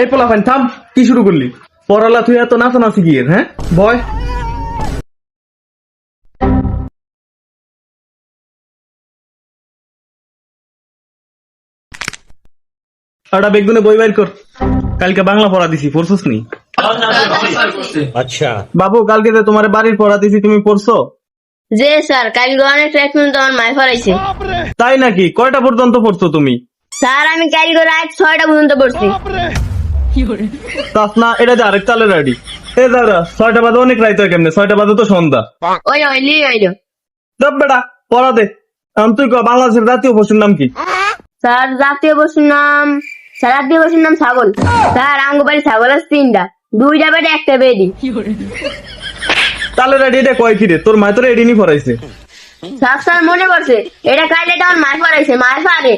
এই পোলাপান থাম, কি শুরু করলি? পড়ালা তুই এত নাচানাচি কি এর, হ্যাঁ? ভয় একটা বেগুনে বই বাইর কর, কালকে বাংলা পড়া দিছি, পড়ছস নি? अच्छा বাবু কালকে যে তোমার বাড়ির পড়া দিছি তুমি পড়ছো? যে স্যার কালকে অনেক ট্রেকমেন্ট তোমার মাই ফরাইছে। তাই নাকি? কয়টা পর্যন্ত পড়ছো তুমি? স্যার আমি কালকে রাত 6টা পর্যন্ত পড়ছি। তাস না, এটা যে আরেক চালের আইডি। এ দাদা 6টা বাজে অনেক রাইত হয় কেমনে? 6টা বাজে তো সন্ধ্যা। ওই হইলি হইলো। দব বেটা পড়া দে। এখন তুই কহ বাংলাদেশের জাতীয় পশুর নাম কি? স্যার জাতীয় পশুর নাম, স্যার জাতীয় পশুর নাম ছাগল। স্যার আমগো বাড়ি ছাগল আছে 3টা, 2টা বেটে একটা বেডি। চালের আইডি এটা কয় কি রে? তোর মায় তোর এডি নি পড়াইছে। স্যার স্যার মনে পড়ছে, এটা কাইলে আমার মাই ফরাইছে, মাই ফারে